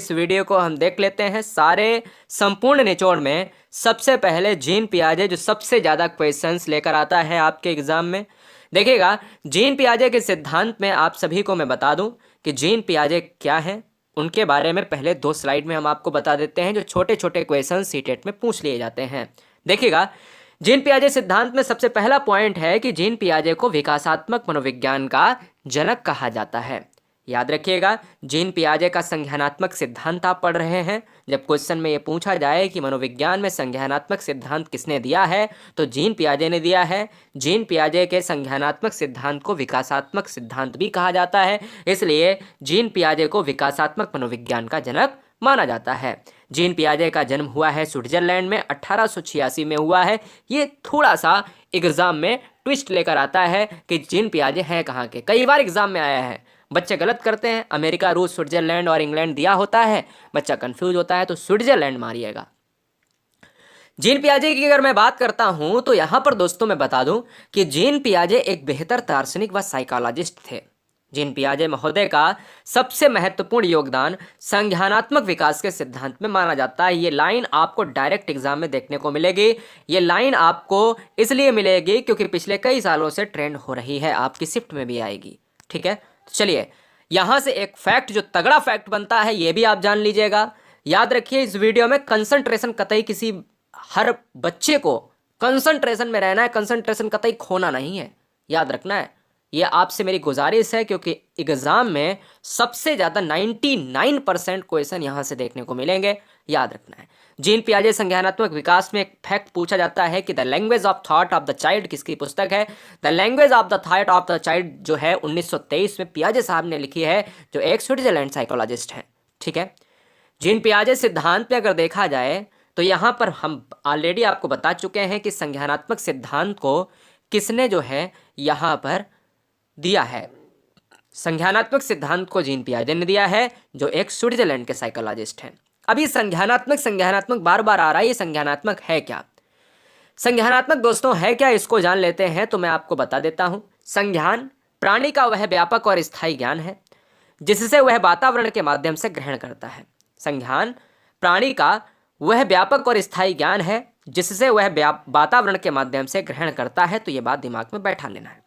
इस वीडियो को हम देख लेते हैं सारे संपूर्ण निचोड़ में। सबसे पहले जीन पियाजे जो सबसे ज़्यादा क्वेश्चंस लेकर आता है आपके एग्जाम में। देखिएगा, जीन पियाजे के सिद्धांत में आप सभी को मैं बता दूं कि जीन पियाजे क्या है, उनके बारे में पहले 2 स्लाइड में हम आपको बता देते हैं जो छोटे छोटे क्वेश्चन सीटेट में पूछ लिए जाते हैं। देखिएगा, जीन पियाजे सिद्धांत में सबसे पहला पॉइंट है कि जीन पियाजे को विकासात्मक मनोविज्ञान का जनक कहा जाता है। याद रखिएगा, जीन पियाजे का संज्ञानात्मक सिद्धांत आप पढ़ रहे हैं। जब क्वेश्चन में ये पूछा जाए कि मनोविज्ञान में संज्ञानात्मक सिद्धांत किसने दिया है, तो जीन पियाजे ने दिया है। जीन पियाजे के संज्ञानात्मक सिद्धांत को विकासात्मक सिद्धांत भी कहा जाता है, इसलिए जीन पियाजे को विकासात्मक मनोविज्ञान का जनक माना जाता है। जीन पियाजे का जन्म हुआ है स्विट्जरलैंड में, 1886 में हुआ है। ये थोड़ा सा एग्जाम में ट्विस्ट लेकर आता है कि जीन पियाजे हैं कहाँ के। कई बार एग्जाम में आया है, बच्चे गलत करते हैं, अमेरिका, रूस, स्विट्जरलैंड और इंग्लैंड दिया होता है, बच्चा कंफ्यूज होता है तो स्विट्जरलैंड मारिएगा। जीन पियाजे की अगर मैं बात करता हूं तो यहां पर दोस्तों मैं बता दूं कि जीन पियाजे एक बेहतर दार्शनिक व साइकोलॉजिस्ट थे। जीन पियाजे महोदय का सबसे महत्वपूर्ण योगदान संज्ञानात्मक विकास के सिद्धांत में माना जाता है। ये लाइन आपको डायरेक्ट एग्जाम में देखने को मिलेगी। ये लाइन आपको इसलिए मिलेगी क्योंकि पिछले कई सालों से ट्रेंड हो रही है, आपकी शिफ्ट में भी आएगी। ठीक है, चलिए यहां से एक फैक्ट जो तगड़ा फैक्ट बनता है ये भी आप जान लीजिएगा। याद रखिए, इस वीडियो में कंसंट्रेशन कतई किसी हर बच्चे को कंसंट्रेशन में रहना है, कंसंट्रेशन कतई खोना नहीं है, याद रखना है। ये आपसे मेरी गुजारिश है क्योंकि एग्जाम में सबसे ज़्यादा 99% क्वेश्चन यहाँ से देखने को मिलेंगे, याद रखना है। जीन पियाजे संज्ञानात्मक विकास में एक फैक्ट पूछा जाता है कि the language of thought of the child किसकी पुस्तक है। The language of the thought of the child जो है 1923 में पियाजे साहब ने लिखी है, जो एक स्विट्जरलैंड साइकोलॉजिस्ट है। ठीक है, जीन पियाजे सिद्धांत में अगर देखा जाए तो यहाँ पर हम ऑलरेडी आपको बता चुके हैं कि संज्ञानात्मक सिद्धांत को किसने जो है यहाँ पर दिया है। संज्ञानात्मक सिद्धांत को जीन पियाजे ने दिया है, जो एक स्विट्जरलैंड के साइकोलॉजिस्ट हैं। अभी संज्ञानात्मक बार बार आ रहा है, ये संज्ञानात्मक है क्या? संज्ञानात्मक दोस्तों है क्या, इसको जान लेते हैं तो मैं आपको बता देता हूं। संज्ञान प्राणी का वह व्यापक और स्थायी ज्ञान है जिससे वह वातावरण के माध्यम से ग्रहण करता है। संज्ञान प्राणी का वह व्यापक और स्थायी ज्ञान है जिससे वह वातावरण के माध्यम से ग्रहण करता है, तो ये बात दिमाग में बैठा लेना है।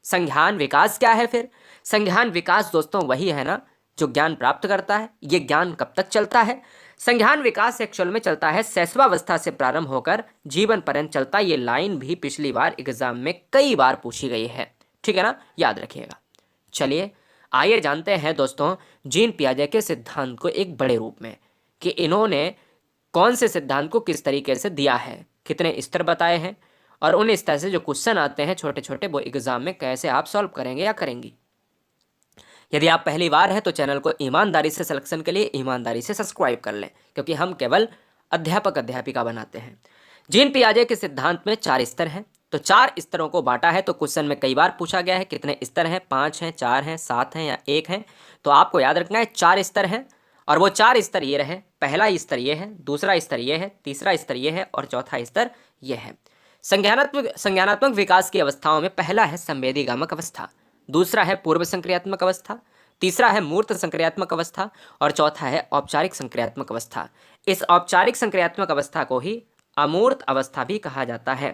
संज्ञान विकास क्या है फिर? संज्ञान विकास दोस्तों वही है ना जो ज्ञान प्राप्त करता है। ये ज्ञान कब तक चलता है? संज्ञान विकास एक्चुअल में चलता है शैशवावस्था से प्रारंभ होकर जीवन पर्यंत चलता है। ये लाइन भी पिछली बार एग्जाम में कई बार पूछी गई है, ठीक है ना, याद रखिएगा। चलिए आइए जानते हैं दोस्तों जीन पियाजे के सिद्धांत को एक बड़े रूप में, कि इन्होंने कौन से सिद्धांत को किस तरीके से दिया है, कितने स्तर बताए हैं, और उन स्तर से जो क्वेश्चन आते हैं छोटे छोटे वो एग्जाम में कैसे आप सॉल्व करेंगे या करेंगी। यदि आप पहली बार हैं तो चैनल को ईमानदारी से सिलेक्शन के लिए ईमानदारी से सब्सक्राइब कर लें, क्योंकि हम केवल अध्यापक अध्यापिका बनाते हैं। जीन पियाजे के सिद्धांत में 4 स्तर हैं, तो 4 स्तरों को बांटा है। तो क्वेश्चन में कई बार पूछा गया है कितने स्तर हैं, 5 हैं, 4 हैं, 7 हैं या 1 हैं। तो आपको याद रखना है 4 स्तर हैं, और वो 4 स्तर ये रहे। पहला स्तर ये है, दूसरा स्तर ये है, तीसरा स्तर ये है और चौथा स्तर ये है। संज्ञानात्मक विकास की अवस्थाओं में पहला है संवेदीगामक अवस्था, दूसरा है पूर्व संक्रियात्मक अवस्था, तीसरा है मूर्त संक्रियात्मक अवस्था और चौथा है औपचारिक संक्रियात्मक अवस्था। इस औपचारिक संक्रियात्मक अवस्था को ही अमूर्त अवस्था भी कहा जाता है।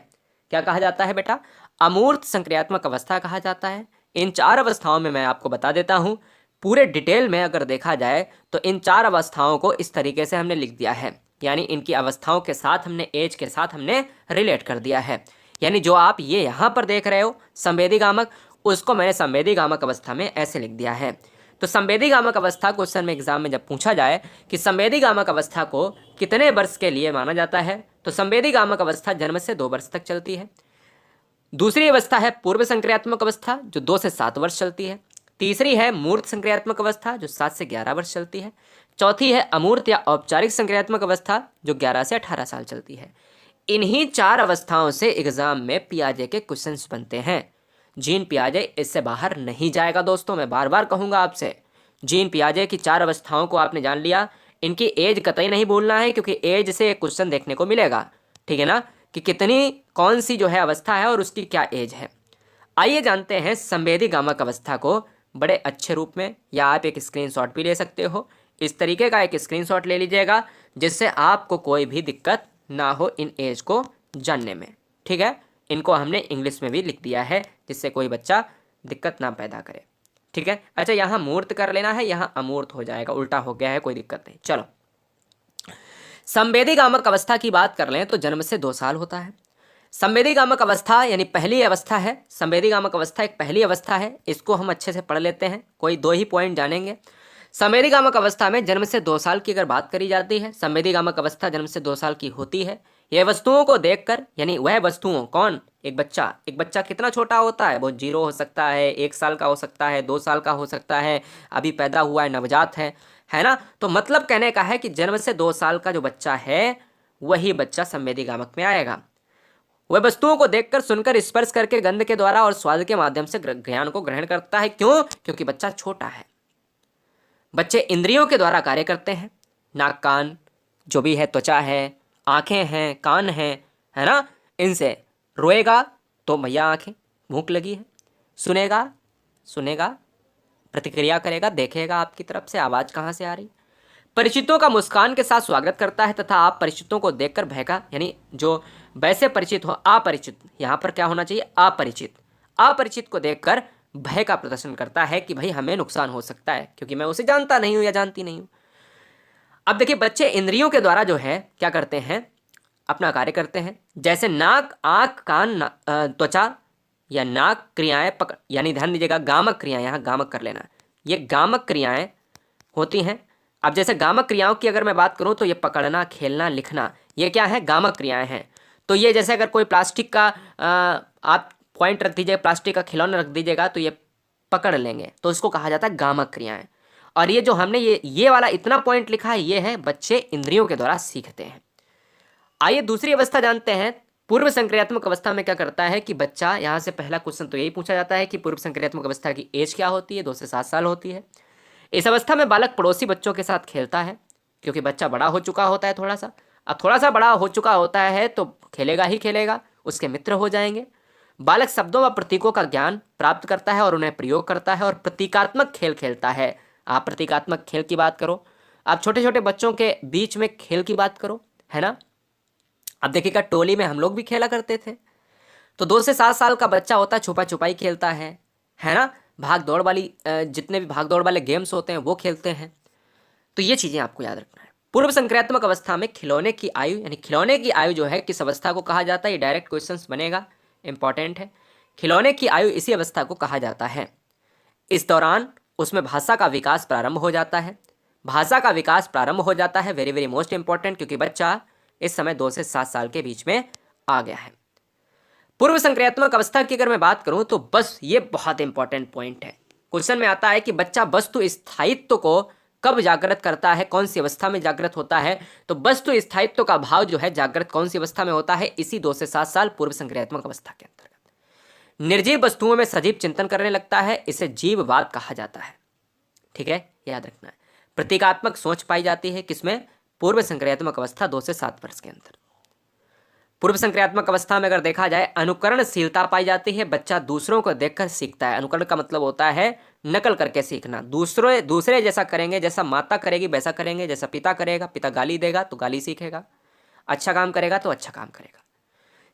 क्या कहा जाता है बेटा? अमूर्त संक्रियात्मक अवस्था कहा जाता है। इन 4 अवस्थाओं में मैं आपको बता देता हूं, पूरे डिटेल में अगर देखा जाए तो इन 4 अवस्थाओं को इस तरीके से हमने लिख दिया है, यानी इनकी अवस्थाओं के साथ हमने एज के साथ हमने रिलेट कर दिया है। यानी जो आप ये यहाँ पर देख रहे हो संवेदीगामक, उसको मैंने संवेदीगामक अवस्था में ऐसे लिख दिया है। तो संवेदीगामक अवस्था क्वेश्चन में एग्जाम में जब पूछा जाए कि संवेदीगामक अवस्था को कितने वर्ष के लिए माना जाता है, तो संवेदीगामक अवस्था जन्म से 2 वर्ष तक चलती है। दूसरी अवस्था है पूर्व संक्रियात्मक अवस्था जो 2 से 7 वर्ष चलती है। तीसरी है मूर्त संक्रियात्मक अवस्था जो 7 से 11 वर्ष चलती है। चौथी है अमूर्त या औपचारिक संक्रियात्मक अवस्था जो 11 से 18 साल चलती है। इन्हीं 4 अवस्थाओं से एग्जाम में पियाजे के क्वेश्चंस बनते हैं। जीन पियाजे इससे बाहर नहीं जाएगा दोस्तों, मैं बार बार कहूंगा आपसे। जीन पियाजे की 4 अवस्थाओं को आपने जान लिया, इनकी एज कतई नहीं भूलना है क्योंकि एज से एक क्वेश्चन देखने को मिलेगा, ठीक है ना, कि कितनी कौन सी जो है अवस्था है और उसकी क्या एज है। आइए जानते हैं संवेदीगामक अवस्था को बड़े अच्छे रूप में, या आप एक स्क्रीनशॉट भी ले सकते हो, इस तरीके का एक स्क्रीनशॉट ले लीजिएगा जिससे आपको कोई भी दिक्कत ना हो इन एज को जानने में। ठीक है, इनको हमने इंग्लिश में भी लिख दिया है जिससे कोई बच्चा दिक्कत ना पैदा करे। ठीक है, अच्छा यहाँ मूर्त कर लेना है, यहाँ अमूर्त हो जाएगा, उल्टा हो गया है, कोई दिक्कत नहीं। चलो, संवेदीगामक अवस्था की बात कर लें तो जन्म से 2 साल होता है। संवेदीगामक अवस्था यानी पहली अवस्था है। संवेदीगामक अवस्था एक पहली अवस्था है, इसको हम अच्छे से पढ़ लेते हैं, कोई 2 ही पॉइंट जानेंगे। संवेदीगामक अवस्था में जन्म से 2 साल की अगर बात करी जाती है, संवेदीगामक अवस्था जन्म से 2 साल की होती है। यह वस्तुओं को देखकर, यानी वह वस्तुओं, कौन, एक बच्चा कितना छोटा होता है, वो 0 हो सकता है, 1 साल का हो सकता है, 2 साल का हो सकता है, अभी पैदा हुआ है, नवजात है ना। तो मतलब कहने का है कि जन्म से 2 साल का जो बच्चा है वही बच्चा संवेदीगामक में आएगा। वह वस्तुओं को देखकर, सुनकर, स्पर्श करके, गंध के द्वारा और स्वाद के माध्यम से ज्ञान को ग्रहण करता है। क्यों? क्योंकि बच्चा छोटा है। बच्चे इंद्रियों के द्वारा कार्य करते हैं, नाक, कान, जो भी है, त्वचा है, आंखें हैं, कान हैं, है ना, इनसे। रोएगा तो भैया आंखें, भूख लगी है, सुनेगा, प्रतिक्रिया करेगा, देखेगा आपकी तरफ से आवाज़ कहाँ से आ रही। परिचितों का मुस्कान के साथ स्वागत करता है तथा आप परिचितों को देखकर भय का, यानी जो वैसे परिचित हो, अपरिचित, यहाँ पर क्या होना चाहिए, अपरिचित को देखकर भय का प्रदर्शन करता है कि भाई हमें नुकसान हो सकता है क्योंकि मैं उसे जानता नहीं हूँ या जानती नहीं हूँ। अब देखिए, बच्चे इंद्रियों के द्वारा जो है क्या करते हैं, अपना कार्य करते हैं। जैसे नाक, आँख, कान, त्वचा या नाक क्रियाएं पकड़, यानी ध्यान दीजिएगा, गामक क्रियाएं, यहाँ गामक कर लेना, ये गामक क्रियाएं होती हैं। अब जैसे गामक क्रियाओं की अगर मैं बात करूँ तो ये पकड़ना, खेलना, लिखना, ये क्या है, गामक क्रियाएं हैं। तो ये जैसे अगर कोई प्लास्टिक का आप पॉइंट रख दीजिएगा, प्लास्टिक का खिलौना रख दीजिएगा तो ये पकड़ लेंगे, तो इसको कहा जाता है गामक क्रियाएं। और ये जो हमने ये वाला इतना पॉइंट लिखा है, ये है बच्चे इंद्रियों के द्वारा सीखते हैं। आइए दूसरी अवस्था जानते हैं। पूर्व संक्रियात्मक अवस्था में क्या करता है कि बच्चा, यहाँ से पहला क्वेश्चन तो यही पूछा जाता है कि पूर्व संक्रियात्मक अवस्था की एज क्या होती है, 2 से 7 साल होती है। इस अवस्था में बालक पड़ोसी बच्चों के साथ खेलता है, क्योंकि बच्चा बड़ा हो चुका होता है थोड़ा सा। अब थोड़ा सा बड़ा हो चुका होता है तो खेलेगा ही खेलेगा, उसके मित्र हो जाएंगे। बालक शब्दों व प्रतीकों का ज्ञान प्राप्त करता है और उन्हें प्रयोग करता है और प्रतीकात्मक खेल खेलता है। आप प्रतीकात्मक खेल की बात करो, आप छोटे छोटे बच्चों के बीच में खेल की बात करो, है ना। अब देखिएगा, टोली में हम लोग भी खेला करते थे। तो 2 से 7 साल का बच्चा होता है, छुपा छुपाई खेलता है ना, भाग दौड़ वाली, जितने भी भाग दौड़ वाले गेम्स होते हैं वो खेलते हैं। तो ये चीज़ें आपको याद रखना है। पूर्व संक्रियात्मक अवस्था में खिलौने की आयु, यानी खिलौने की आयु जो है किस अवस्था को कहा जाता है, ये डायरेक्ट क्वेश्चंस बनेगा, इंपॉर्टेंट है। खिलौने की आयु इसी अवस्था को कहा जाता है। इस दौरान उसमें भाषा का विकास प्रारंभ हो जाता है। वेरी वेरी मोस्ट इंपॉर्टेंट, क्योंकि बच्चा इस समय 2 से 7 साल के बीच में आ गया है। पूर्व संक्रियात्मक अवस्था की अगर मैं बात करूं तो बस ये बहुत इंपॉर्टेंट पॉइंट है। क्वेश्चन में आता है कि बच्चा वस्तु स्थायित्व को कब जागृत करता है, कौन सी अवस्था में जागृत होता है। तो वस्तु स्थायित्व का भाव जो है जागृत कौन सी अवस्था में होता है, इसी 2 से 7 साल पूर्व संक्रियात्मक अवस्था के अंतर्गत। निर्जीव वस्तुओं में सजीव चिंतन करने लगता है, इसे जीववाद कहा जाता है। ठीक है, याद रखना है। प्रतीकात्मक सोच पाई जाती है किसमें, पूर्व संक्रियात्मक अवस्था 2 से 7 वर्ष के अंदर। पूर्व संक्रियात्मक अवस्था में अगर देखा जाए, अनुकरणशीलता पाई जाती है, बच्चा दूसरों को देखकर सीखता है। अनुकरण का मतलब होता है नकल करके सीखना, दूसरे जैसा करेंगे, जैसा माता करेगी वैसा करेंगे, जैसा पिता करेगा, पिता गाली देगा तो गाली सीखेगा, अच्छा काम करेगा तो अच्छा काम करेगा।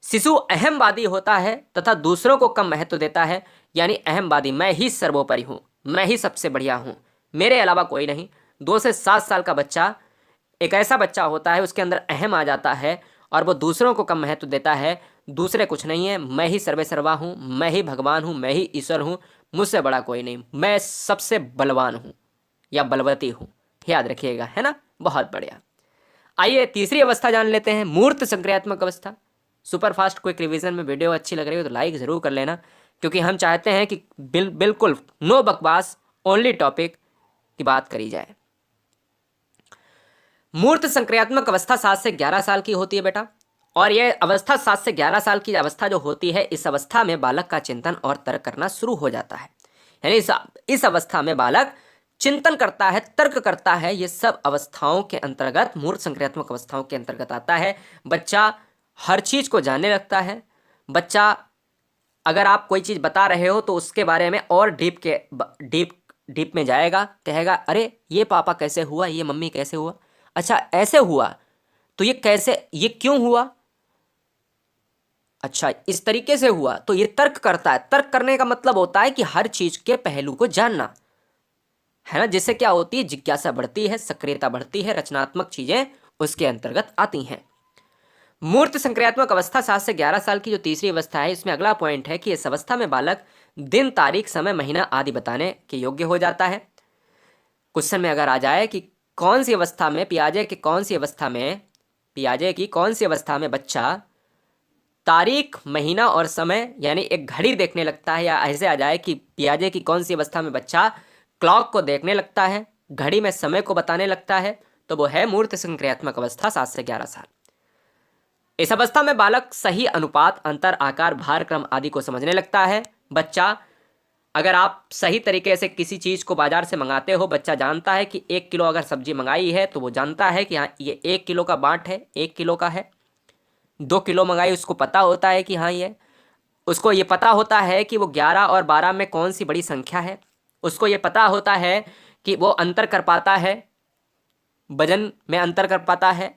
शिशु अहमवादी होता है तथा दूसरों को कम महत्व देता है, यानी अहमवादी, मैं ही सर्वोपरि हूँ, मैं ही सबसे बढ़िया हूँ, मेरे अलावा कोई नहीं। 2 से 7 साल का बच्चा एक ऐसा बच्चा होता है, उसके अंदर अहम आ जाता है और वो दूसरों को कम महत्व देता है, दूसरे कुछ नहीं है, मैं ही सर्वे सर्वा हूँ, मैं ही भगवान हूँ, मैं ही ईश्वर हूँ, मुझसे बड़ा कोई नहीं, मैं सबसे बलवान हूँ या बलवती हूँ, याद रखिएगा, है ना। बहुत बढ़िया। आइए तीसरी अवस्था जान लेते हैं, मूर्त संक्रियात्मक अवस्था। सुपर फास्ट क्विक रिवीजन में वीडियो अच्छी लग रही हो तो लाइक ज़रूर कर लेना, क्योंकि हम चाहते हैं कि बिल्कुल नो बकवास, ओनली टॉपिक की बात करी जाए। मूर्त संक्रियात्मक अवस्था 7 से 11 साल की होती है बेटा, और यह अवस्था 7 से 11 साल की अवस्था जो होती है, इस अवस्था में बालक का चिंतन और तर्क करना शुरू हो जाता है। यानी इस अवस्था में बालक चिंतन करता है, तर्क करता है। ये सब अवस्थाओं के अंतर्गत, मूर्त संक्रियात्मक अवस्थाओं के अंतर्गत आता है। बच्चा हर चीज़ को जानने लगता है। बच्चा अगर आप कोई चीज़ बता रहे हो तो उसके बारे में और डीप डीप में जाएगा, कहेगा अरे ये पापा कैसे हुआ, ये मम्मी कैसे हुआ, अच्छा ऐसे हुआ, तो ये कैसे, ये क्यों हुआ, अच्छा इस तरीके से हुआ, तो ये तर्क करता है। तर्क करने का मतलब होता है कि हर चीज के पहलू को जानना, है ना, जिससे क्या होती है, जिज्ञासा बढ़ती है, सक्रियता बढ़ती है, रचनात्मक चीजें उसके अंतर्गत आती हैं। मूर्त संक्रियात्मक अवस्था 7 से 11 साल की जो तीसरी अवस्था है, इसमें अगला पॉइंट है कि इस अवस्था में बालक दिन, तारीख, समय, महीना आदि बताने के योग्य हो जाता है। क्वेश्चन में अगर आ जाए कि कौन सी अवस्था में पियाजे की कौन सी अवस्था में पियाजे की कौन सी अवस्था में बच्चा तारीख, महीना और समय यानी एक घड़ी देखने लगता है, या ऐसे आ जाए कि पियाजे की कौन सी अवस्था में बच्चा क्लॉक को देखने लगता है, घड़ी में समय को बताने लगता है, तो वो है मूर्त संक्रियात्मक अवस्था 7 से 11 साल। इस अवस्था में बालक सही अनुपात, अंतर, आकार, भार, क्रम आदि को समझने लगता है। बच्चा, अगर आप सही तरीके से किसी चीज़ को बाजार से मंगाते हो, बच्चा जानता है कि 1 किलो अगर सब्जी मंगाई है तो वो जानता है कि हाँ ये 1 किलो का बांट है, 1 किलो का है। 2 किलो मंगाई, उसको पता होता है कि हाँ ये, उसको ये पता होता है कि वो 11 और 12 में कौन सी बड़ी संख्या है, उसको ये पता होता है कि वो अंतर कर पाता है, वजन में अंतर कर पाता है,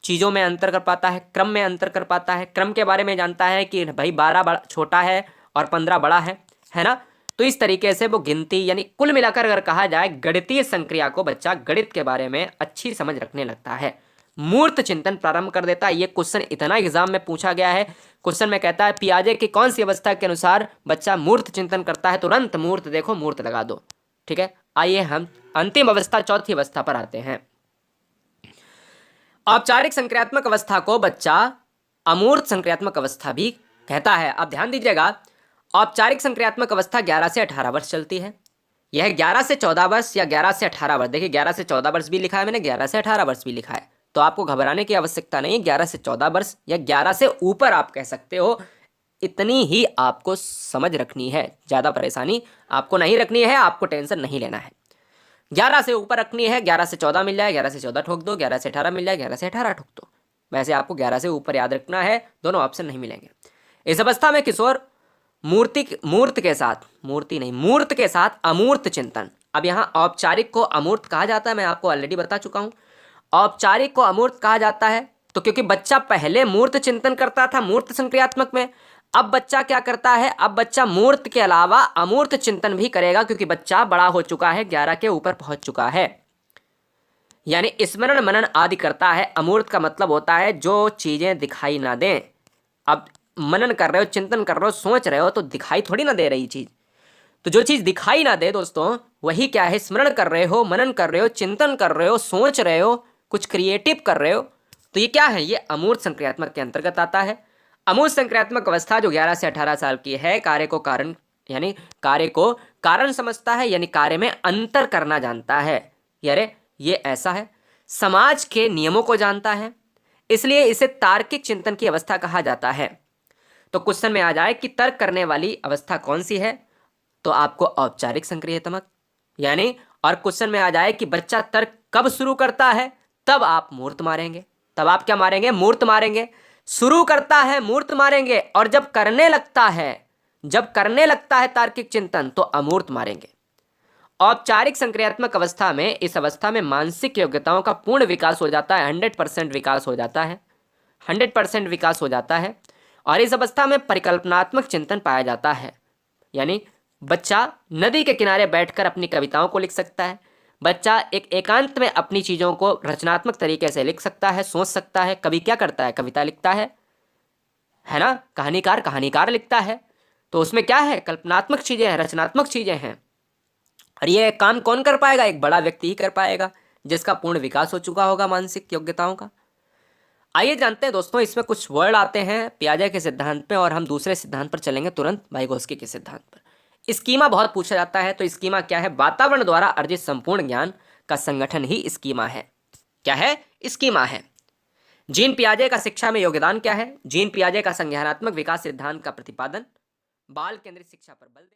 चीज़ों में अंतर कर पाता है, क्रम में अंतर कर पाता है, क्रम के बारे में जानता है कि भाई 12 बड़ा छोटा है और 15 बड़ा है ना। तो इस तरीके से वो गिनती, यानी कुल मिलाकर अगर कहा जाए गणितीय संक्रिया को बच्चा गणित के बारे में अच्छी समझ रखने लगता है, मूर्त चिंतन प्रारंभ कर देता है। ये क्वेश्चन इतना एग्जाम में पूछा गया है। क्वेश्चन में कहता है पियाजे की कौन सी अवस्था के अनुसार बच्चा मूर्त चिंतन करता है, तुरंत मूर्त देखो, मूर्त लगा दो। ठीक है, आइए हम अंतिम अवस्था, चौथी अवस्था पर आते हैं। औपचारिक संक्रियात्मक अवस्था को बच्चा अमूर्त संक्रियात्मक अवस्था भी कहता है। अब ध्यान दीजिएगा, औपचारिक संक्रियात्मक अवस्था 11 से 18 वर्ष चलती है। यह 11 से 14 वर्ष या 11 से 18 वर्ष, देखिए 11 से 14 वर्ष भी लिखा है मैंने, 11 से 18 वर्ष भी लिखा है, तो आपको घबराने की आवश्यकता नहीं। 11 से 14 वर्ष या 11 से ऊपर आप कह सकते हो, इतनी ही आपको समझ रखनी है, ज़्यादा परेशानी आपको नहीं रखनी है, आपको टेंशन नहीं लेना है। 11 से ऊपर रखनी है, 11 से 14 मिल जाए 11 से 14 ठोक दो, 11 से 18 मिल जाए 11 से 18 ठोक दो। वैसे आपको 11 से ऊपर याद रखना है, दोनों ऑप्शन नहीं मिलेंगे। इस अवस्था में किशोर मूर्त के साथ अमूर्त चिंतन। अब यहाँ औपचारिक को अमूर्त कहा जाता है, मैं आपको ऑलरेडी बता चुका हूँ। औपचारिक को अमूर्त कहा जाता है तो क्योंकि बच्चा पहले मूर्त चिंतन करता था मूर्त संक्रियात्मक में, अब बच्चा क्या करता है, अब बच्चा मूर्त के अलावा अमूर्त चिंतन भी करेगा, क्योंकि बच्चा बड़ा हो चुका है, 11 के ऊपर पहुंच चुका है, यानी स्मरण मनन आदि करता है। अमूर्त का मतलब होता है जो चीजें दिखाई ना दें। अब मनन कर रहे हो, चिंतन कर रहे हो, सोच रहे हो, तो दिखाई थोड़ी ना दे रही चीज, तो जो चीज दिखाई ना दे दोस्तों वही क्या है, स्मरण कर रहे हो, मनन कर रहे हो, चिंतन कर रहे हो, सोच रहे हो, कुछ क्रिएटिव कर रहे हो, तो ये क्या है, ये अमूर्त संक्रियात्मक के अंतर्गत आता है। अमूर्त संक्रियात्मक अवस्था जो 11 से 18 साल की है, कार्य को कारण समझता है, यानी कार्य में अंतर करना जानता है, यारे ये ऐसा है, समाज के नियमों को जानता है, इसलिए इसे तार्किक चिंतन की अवस्था कहा जाता है। तो क्वेश्चन में आ जाए कि तर्क करने वाली अवस्था कौन सी है, तो आपको औपचारिक संक्रियात्मक, यानी, और क्वेश्चन में आ जाए कि बच्चा तर्क कब शुरू करता है, तब आप मूर्त मारेंगे, तब आप क्या मारेंगे, मूर्त मारेंगे। शुरू करता है मूर्त मारेंगे, और जब करने लगता है तार्किक चिंतन तो अमूर्त मारेंगे। औपचारिक संक्रियात्मक अवस्था में, इस अवस्था में मानसिक योग्यताओं का पूर्ण विकास हो जाता है, 100% विकास हो जाता है, 100% विकास हो जाता है। और इस अवस्था में परिकल्पनात्मक चिंतन पाया जाता है, यानी बच्चा नदी के किनारे बैठकर अपनी कविताओं को लिख सकता है, बच्चा एक एकांत में अपनी चीज़ों को रचनात्मक तरीके से लिख सकता है, सोच सकता है। कवि क्या करता है, कविता लिखता है ना, कहानीकार लिखता है, तो उसमें क्या है, कल्पनात्मक चीज़ें हैं, रचनात्मक चीज़ें हैं। और ये काम कौन कर पाएगा, एक बड़ा व्यक्ति ही कर पाएगा, जिसका पूर्ण विकास हो चुका होगा मानसिक योग्यताओं का। आइए जानते हैं दोस्तों, इसमें कुछ वर्ड आते हैं पियाजे के सिद्धांत पे, और हम दूसरे सिद्धांत पर चलेंगे तुरंत, वाइगोत्स्की के सिद्धांत पर। स्कीमा बहुत पूछा जाता है, तो स्कीमा क्या है, वातावरण द्वारा अर्जित संपूर्ण ज्ञान का संगठन ही स्कीमा है। क्या है, स्कीमा है। जीन पियाजे का शिक्षा में योगदान क्या है, जीन पियाजे का संज्ञानात्मक विकास सिद्धांत का प्रतिपादन, बाल केंद्रित शिक्षा पर बल